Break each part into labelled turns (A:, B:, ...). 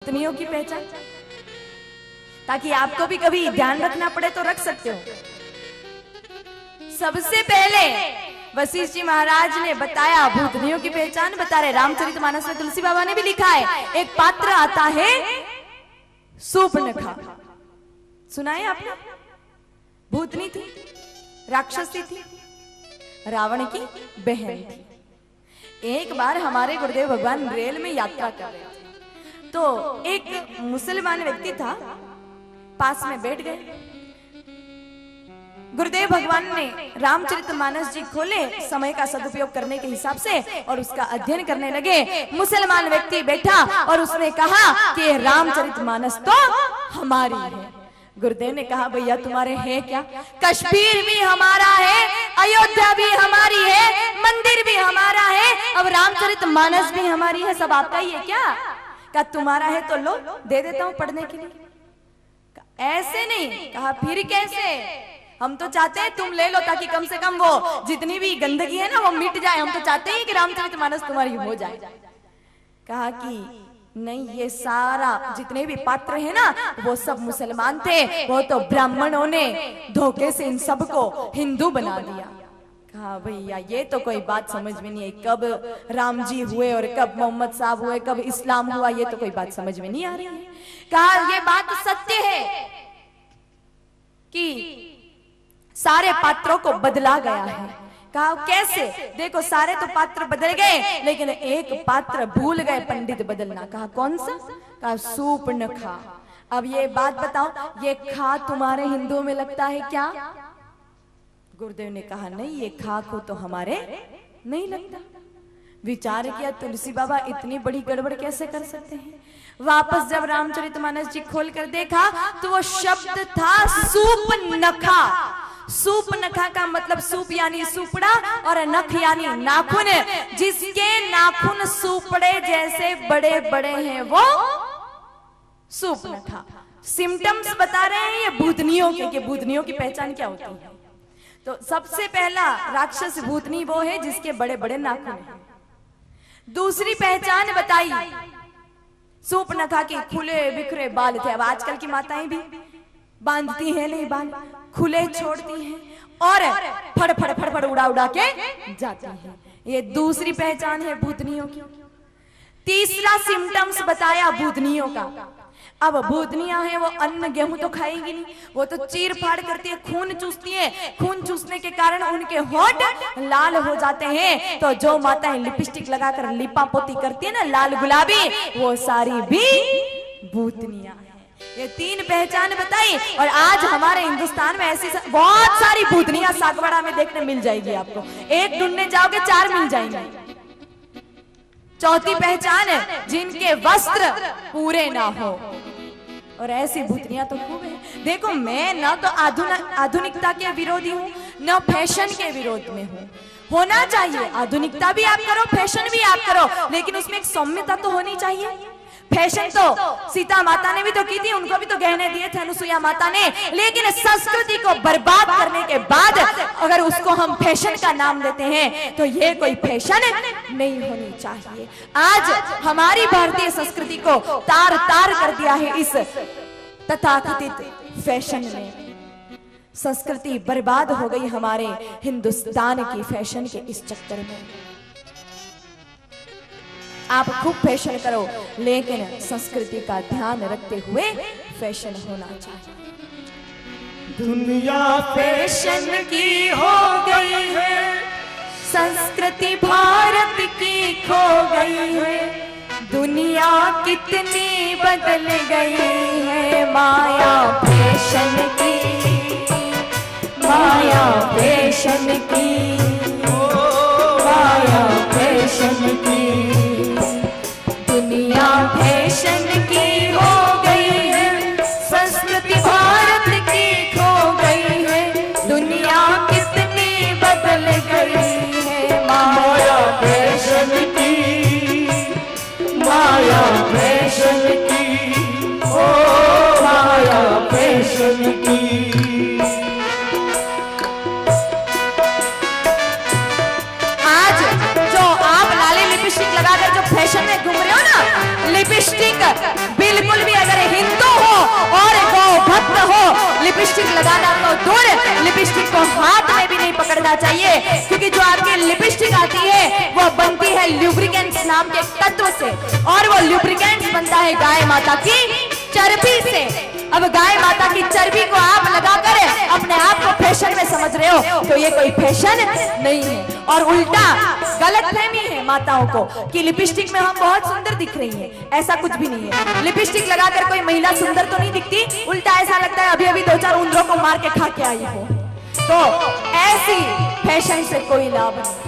A: पत्नियों की पहचान, ताकि आपको भी कभी ध्यान रखना पड़े तो रख सकते हो। सबसे पहले वशिष्ठ जी महाराज ने बताया भूतनियों की पहचान बता रहे। रामचरितमानस में तुलसी बाबा ने भी लिखा है, एक पात्र आता है शूर्पणखा। सुना है आपने? भूतनी थी, राक्षसी थी, रावण की बहन थी। एक बार हमारे गुरुदेव भगवान रेल में यात्रा कर रहे थे, तो एक मुसलमान व्यक्ति था, पास में बैठ गए। गुरुदेव भगवान ने रामचरितमानस जी खोले समय का सदुपयोग करने के हिसाब से और उसका अध्ययन करने लगे। मुसलमान व्यक्ति बैठा और उसने कहा कि रामचरितमानस तो हमारी है। गुरुदेव ने कहा, भैया तुम्हारे है क्या? कश्मीर भी हमारा है, अयोध्या भी हमारी है, मंदिर भी हमारा है, अब रामचरितमानस भी हमारी है, सब आपका ही है क्या? कहा तुम्हारा है तो लो, दे देता हूं पढ़ने के लिए। ऐसे नहीं। कहा फिर कैसे? हम तो चाहते हैं तुम ले लो, ताकि कम से कम वो जितनी भी गंदगी है ना वो मिट जाए। हम तो चाहते हैं कि रामचरितमानस तुम्हारी हो जाए। कहा कि नहीं, ये सारा जितने भी पात्र है ना वो सब मुसलमान थे, वो तो ब्राह्मणों ने धोखे से इन सबको हिंदू बना दिया। कहा भैया ये तो कोई बात समझ में नहीं है, कब राम जी हुए और कब मोहम्मद साहब हुए, कब इस्लाम हुआ, ये तो कोई बात समझ में नहीं आ रही है। कहा ये बात सत्य है कि सारे पात्रों को बदला गया है। कहा कैसे? देखो सारे तो पात्र बदल गए, लेकिन एक पात्र भूल गए पंडित बदलना। कहा कौन सा? कहा शूर्पणखा। अब ये बात बताओ, ये खा तुम्हारे हिंदुओं में लगता है क्या? गुरुदेव ने कहा नहीं, ये खा को तो हमारे नहीं लगता। विचार किया तुलसी बाबा, इतनी बड़ी गड़बड़ कैसे कर सकते हैं? वापस जब रामचरितमानस जी खोल कर देखा तो वो शब्द था शूर्पणखा। शूर्पणखा का मतलब सूप यानी सुपड़ा और नख यानी नाखून। जिसके नाखून सुपड़े जैसे बड़े बड़े हैं वो शूर्पणखा। सिम्टम्स बता रहे हैं ये भूतनियों के, कि भूतनियों की पहचान क्या होती है। तो सबसे पहला राक्षस भूतनी वो है जिसके बड़े बड़े नाखून हैं। दूसरी पहचान बताई शूर्पणखा के खुले बिखरे बाल थे। अब आजकल की माताएं भी बांधती हैं नहीं बाल, खुले छोड़ती हैं और फड़ फड़ फड़ फड़ उड़ा उड़ा के जाती हैं। ये दूसरी पहचान है भूतनियों की। तीसरा सिम्टम्स बताया भूतनियों का। अब भूतनियां हैं वो अन्न गेहूं तो खाएंगी नहीं, वो तो चीर फाड़ करती है, खून चूसती है। खून चूसने के कारण उनके होठ लाल हो जाते हैं। तो जो माताएं लिपस्टिक लगाकर लिपा पोती करती है ना लाल गुलाबी, वो सारी भी भूतनियां हैं। ये तीन पहचान बताई और आज हमारे हिंदुस्तान में ऐसी बहुत सारी भूतनियां सागवाड़ा में देखने मिल जाएगी आपको। एक ढूंढने जाओगे चार मिल जाएंगे। चौथी पहचान है जिनके वस्त्र पूरे ना हो, और ऐसी भूतनियां तो खूब है। देखो मैं न तो आधुनिकता के विरोधी हूँ, न फैशन के विरोध में हूँ। होना चाहिए, आधुनिकता भी आप करो, फैशन भी आप करो, लेकिन उसमें एक सौम्यता तो होनी चाहिए। फैशन तो सीता माता ने भी तो की थी, उनको भी तो गहने दिए थे अनुसुईया माता ने, लेकिन संस्कृति को बर्बाद करने के बाद अगर उसको हम फैशन का नाम देते हैं तो ये कोई फैशन नहीं होनी चाहिए। आज हमारी भारतीय संस्कृति को तार तार कर दिया है इस तथाकथित फैशन ने। संस्कृति बर्बाद हो गई हमारे हिंदुस्तान की फैशन के इस चक्कर में। आप खूब फैशन करो, लेकिन संस्कृति का ध्यान रखते हुए फैशन होना चाहिए।
B: दुनिया फैशन की हो गई है,
A: संस्कृति भारत की खो गई है। दुनिया कितनी बदल गई है, माया फैशन की, माया फैशन की, माया फैशन की। दुनिया फैशन की हो गई है, संस्कृति भारत की खो गई है। दुनिया कितनी बदल गई है,
B: माया फैशन की, माया फैशन की, ओ माया फैशन की।
A: आज जो आप लाली लिपस्टिक लगाकर जो फैशन में घूम रहे हो ना, लिपस्टिक बिल करना चाहिए, क्योंकि जो आपकी लिपस्टिक आती है वो बनती है ल्यूब्रिकेंट्स नाम के तत्व से, और वो ल्यूब्रिकेंट्स बनता है गाय माता की चर्बी से। अब गाय माता की चर्बी को आप लगाकर अपने आप को फैशन में समझ रहे हो, तो ये कोई फैशन नहीं है। और उल्टा गलतफहमी है माताओं को कि लिपस्टिक में हम बहुत सुंदर दिख रही हैं, ऐसा कुछ भी नहीं है। लिपस्टिक लगाकर कोई महिला सुंदर तो नहीं दिखती, उल्टा ऐसा लगता है अभी अभी 2-4 उंदरों को मार के खा के आई हो। तो ऐसी फैशन से कोई लाभ नहीं।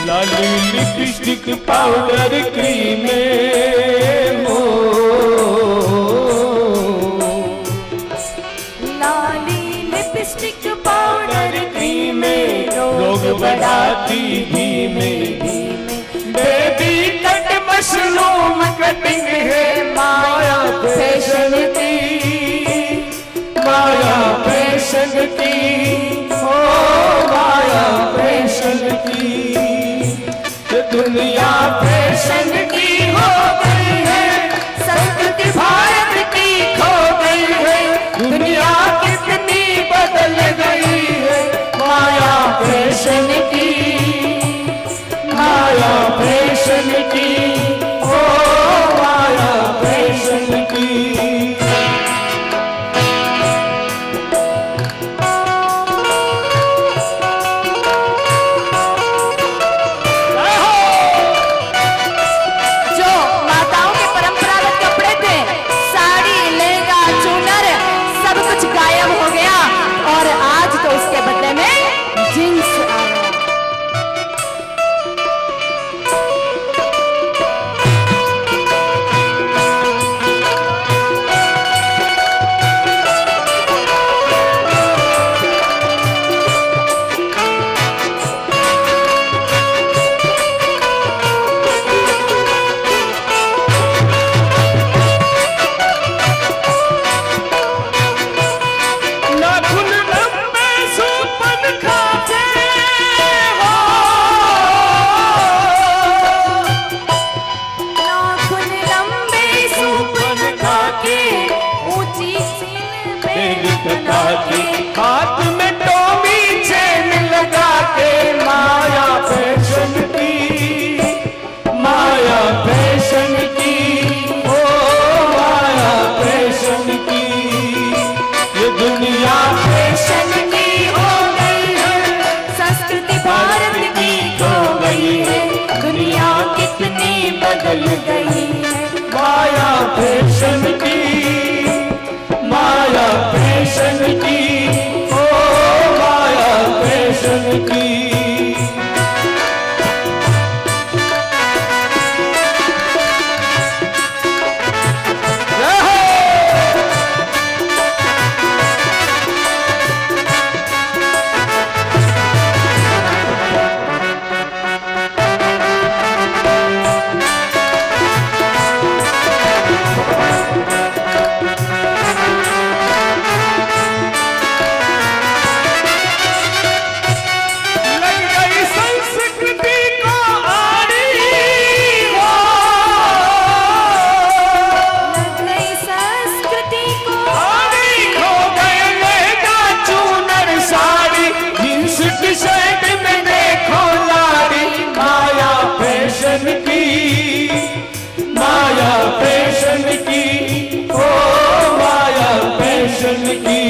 B: लाली लिपस्टिक पाउडर क्रीम हो,
A: लाली लिपस्टिक पाउडर क्रीम
B: रोग बढ़ाती धीमे धीमे। बेबी कट मशरूम कटिंग है माया फैशन की, माया फैशन की, ओ माया फैशन की। दुनिया फैशन की हो गई है, संस्कृति भारत की खो गई है। दुनिया कितनी बदल गई है माया फैशन की, माया फैशन की, ओ माया फैशन की। हाथ में टोपी चैन लगा के माया फैशन की, माया फैशन की, ओ माया फैशन की। ये दुनिया फैशन की हो गई है, संस्कृति भारत की खो गई है। दुनिया कितनी बदल गई है माया फैशन की, माया फैशन की, ओ माया फैशन की। माया फैशन की, ओ माया फैशन की।